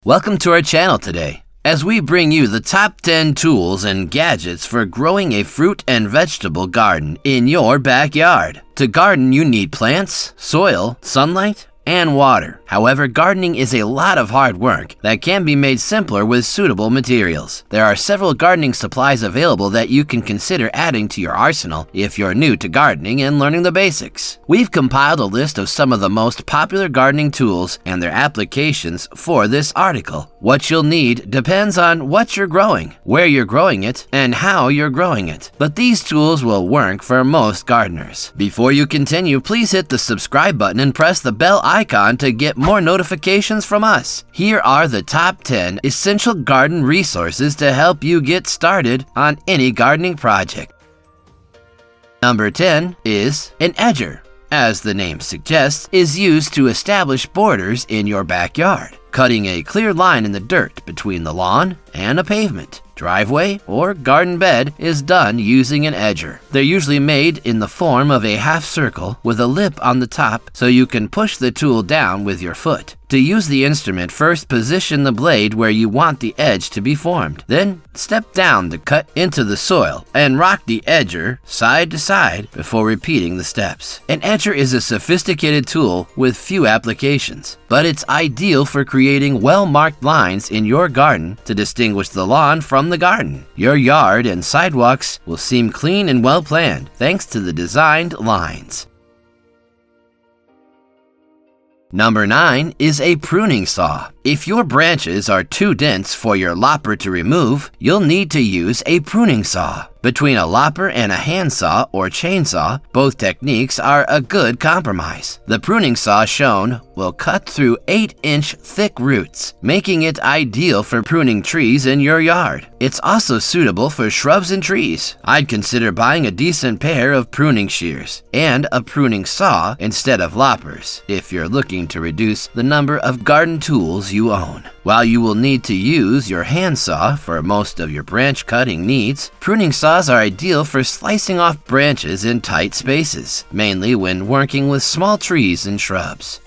Welcome to our channel today, as we bring you the top 10 tools and gadgets for growing a fruit and vegetable garden in your backyard. To garden, you need plants, soil, sunlight, and water. However, gardening is a lot of hard work that can be made simpler with suitable materials. There are several gardening supplies available that you can consider adding to your arsenal if you're new to gardening and learning the basics. We've compiled a list of some of the most popular gardening tools and their applications for this article. What you'll need depends on what you're growing, where you're growing it, and how you're growing it. But these tools will work for most gardeners. Before you continue, please hit the subscribe button and press the bell icon to get more notifications from us. Here are the top 10 essential garden resources to help you get started on any gardening project. Number 10 is an edger. As the name suggests, is used to establish borders in your backyard, cutting a clear line in the dirt between the lawn and a pavement, driveway, or garden bed is done using an edger. They're usually made in the form of a half circle with a lip on the top so you can push the tool down with your foot. To use the instrument, first position the blade where you want the edge to be formed. Then step down the cut into the soil and rock the edger side to side before repeating the steps. An edger is a sophisticated tool with few applications, but it's ideal for creating well-marked lines in your garden to distinguish the lawn from the garden. Your yard and sidewalks will seem clean and well-planned thanks to the designed lines. Number 9 is a pruning saw. If your branches are too dense for your lopper to remove, you'll need to use a pruning saw. Between a lopper and a handsaw or chainsaw, both techniques are a good compromise. The pruning saw shown will cut through 8-inch thick roots, making it ideal for pruning trees in your yard. It's also suitable for shrubs and trees. I'd consider buying a decent pair of pruning shears and a pruning saw instead of loppers if you're looking to reduce the number of garden tools you own. While you will need to use your handsaw for most of your branch cutting needs, pruning saws are ideal for slicing off branches in tight spaces, mainly when working with small trees and shrubs.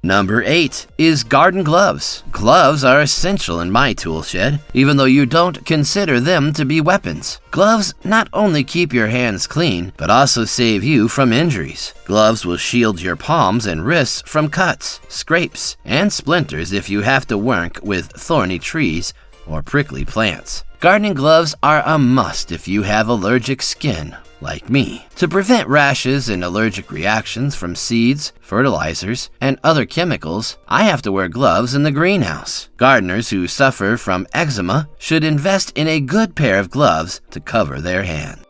Number 8 is garden gloves. Gloves are essential in my tool shed, even though you don't consider them to be weapons. Gloves not only keep your hands clean, but also save you from injuries. Gloves will shield your palms and wrists from cuts, scrapes, and splinters if you have to work with thorny trees or prickly plants. Gardening gloves are a must if you have allergic skin, like me. To prevent rashes and allergic reactions from seeds, fertilizers, and other chemicals, I have to wear gloves in the greenhouse. Gardeners who suffer from eczema should invest in a good pair of gloves to cover their hands.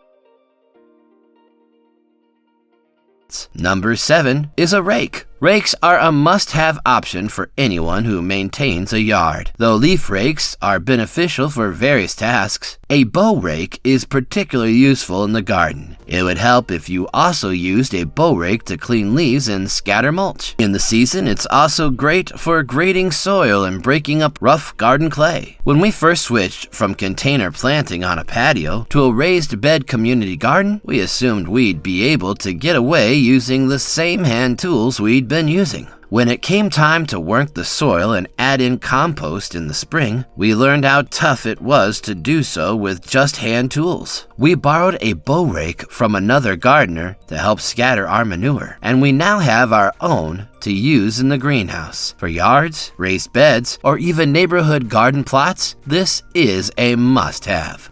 Number 7 is a rake. Rakes are a must-have option for anyone who maintains a yard. Though leaf rakes are beneficial for various tasks, a bow rake is particularly useful in the garden. It would help if you also used a bow rake to clean leaves and scatter mulch. In the season, it's also great for grading soil and breaking up rough garden clay. When we first switched from container planting on a patio to a raised bed community garden, we assumed we'd be able to get away using the same hand tools we'd been using. When it came time to work the soil and add in compost in the spring, we learned how tough it was to do so with just hand tools. We borrowed a bow rake from another gardener to help scatter our manure, and we now have our own to use in the greenhouse. For yards, raised beds, or even neighborhood garden plots, this is a must-have.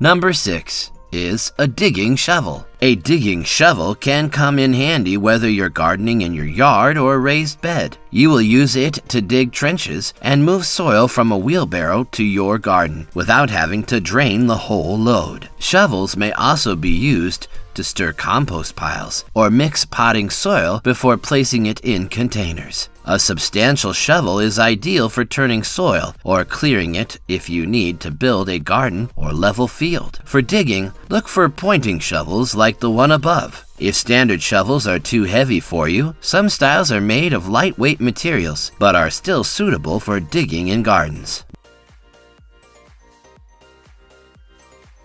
Number 6 is a digging shovel. A digging shovel can come in handy whether you're gardening in your yard or raised bed. You will use it to dig trenches and move soil from a wheelbarrow to your garden without having to drain the whole load. Shovels may also be used to stir compost piles or mix potting soil before placing it in containers. A substantial shovel is ideal for turning soil or clearing it if you need to build a garden or level field. For digging, look for pointing shovels like the one above. If standard shovels are too heavy for you, some styles are made of lightweight materials but are still suitable for digging in gardens.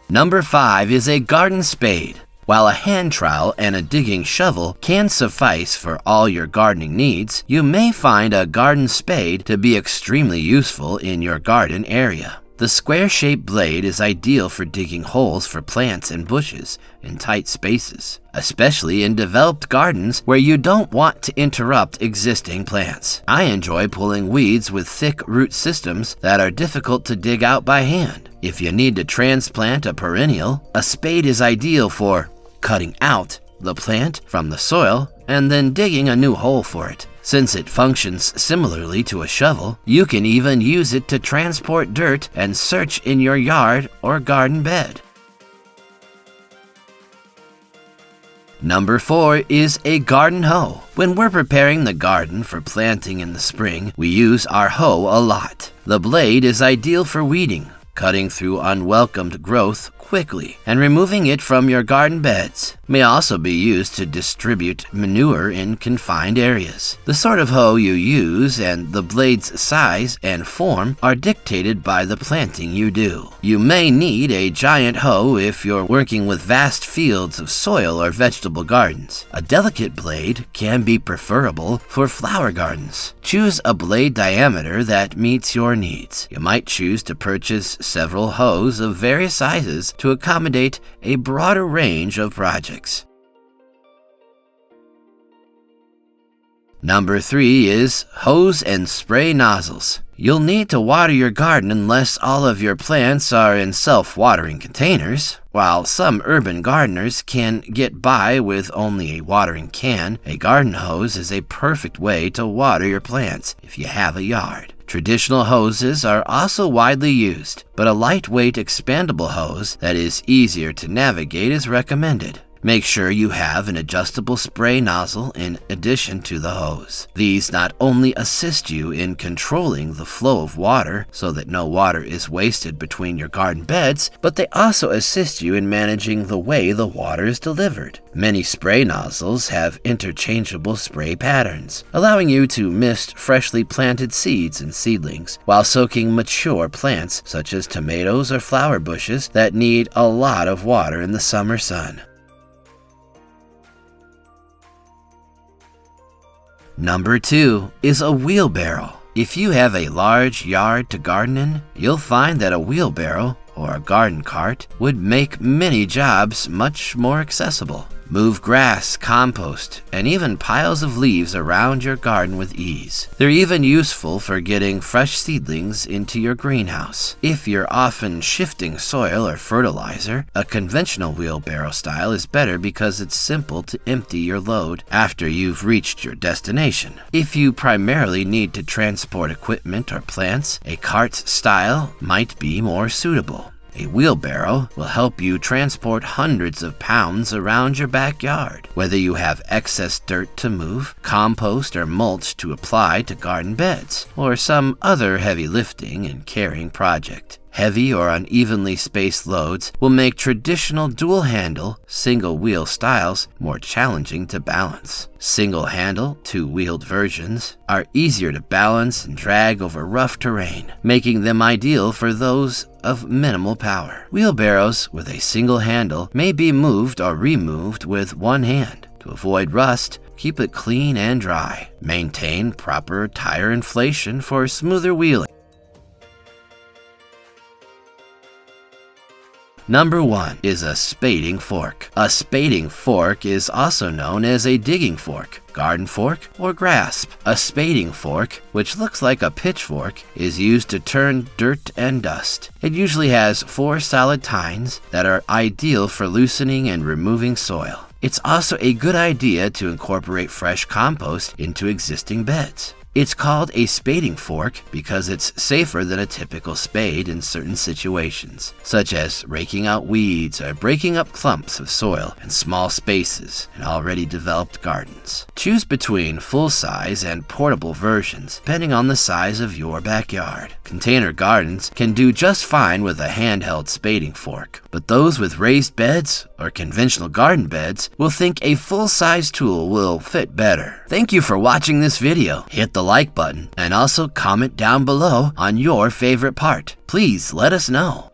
Number 5 is a garden spade. While a hand trowel and a digging shovel can suffice for all your gardening needs, you may find a garden spade to be extremely useful in your garden area. The square-shaped blade is ideal for digging holes for plants and bushes in tight spaces, especially in developed gardens where you don't want to interrupt existing plants. I enjoy pulling weeds with thick root systems that are difficult to dig out by hand. If you need to transplant a perennial, a spade is ideal for cutting out the plant from the soil and then digging a new hole for it. Since it functions similarly to a shovel, you can even use it to transport dirt and search in your yard or garden bed. Number 4 is a garden hoe. When we're preparing the garden for planting in the spring, we use our hoe a lot. The blade is ideal for weeding, cutting through unwelcomed growth quickly and removing it from your garden beds. May also be used to distribute manure in confined areas. The sort of hoe you use and the blade's size and form are dictated by the planting you do. You may need a giant hoe if you're working with vast fields of soil or vegetable gardens. A delicate blade can be preferable for flower gardens. Choose a blade diameter that meets your needs. You might choose to purchase several hoes of various sizes to accommodate a broader range of projects. Number 3 is hose and spray nozzles. You'll need to water your garden unless all of your plants are in self-watering containers. While some urban gardeners can get by with only a watering can, a garden hose is a perfect way to water your plants if you have a yard. Traditional hoses are also widely used, but a lightweight expandable hose that is easier to navigate is recommended. Make sure you have an adjustable spray nozzle in addition to the hose. These not only assist you in controlling the flow of water so that no water is wasted between your garden beds, but they also assist you in managing the way the water is delivered. Many spray nozzles have interchangeable spray patterns, allowing you to mist freshly planted seeds and seedlings while soaking mature plants such as tomatoes or flower bushes that need a lot of water in the summer sun. Number 2 is a wheelbarrow. If you have a large yard to garden in, you'll find that a wheelbarrow or a garden cart would make many jobs much more accessible. Move grass, compost, and even piles of leaves around your garden with ease. They're even useful for getting fresh seedlings into your greenhouse. If you're often shifting soil or fertilizer, a conventional wheelbarrow style is better because it's simple to empty your load after you've reached your destination. If you primarily need to transport equipment or plants, a cart style might be more suitable. A wheelbarrow will help you transport hundreds of pounds around your backyard, whether you have excess dirt to move, compost or mulch to apply to garden beds, or some other heavy lifting and carrying project. Heavy or unevenly spaced loads will make traditional dual-handle, single-wheel styles more challenging to balance. Single-handle, two-wheeled versions are easier to balance and drag over rough terrain, making them ideal for those of minimal power. Wheelbarrows with a single handle may be moved or removed with one hand. To avoid rust, keep it clean and dry. Maintain proper tire inflation for smoother wheeling. Number 1 is a spading fork. A spading fork is also known as a digging fork, garden fork, or grasp. A spading fork, which looks like a pitchfork, is used to turn dirt and dust. It usually has 4 solid tines that are ideal for loosening and removing soil. It's also a good idea to incorporate fresh compost into existing beds. It's called a spading fork because it's safer than a typical spade in certain situations, such as raking out weeds or breaking up clumps of soil in small spaces in already developed gardens. Choose between full-size and portable versions, depending on the size of your backyard. Container gardens can do just fine with a handheld spading fork, but those with raised beds or conventional garden beds will think a full-size tool will fit better. Thank you for watching this video. Hit the like button and also comment down below on your favorite part. Please let us know.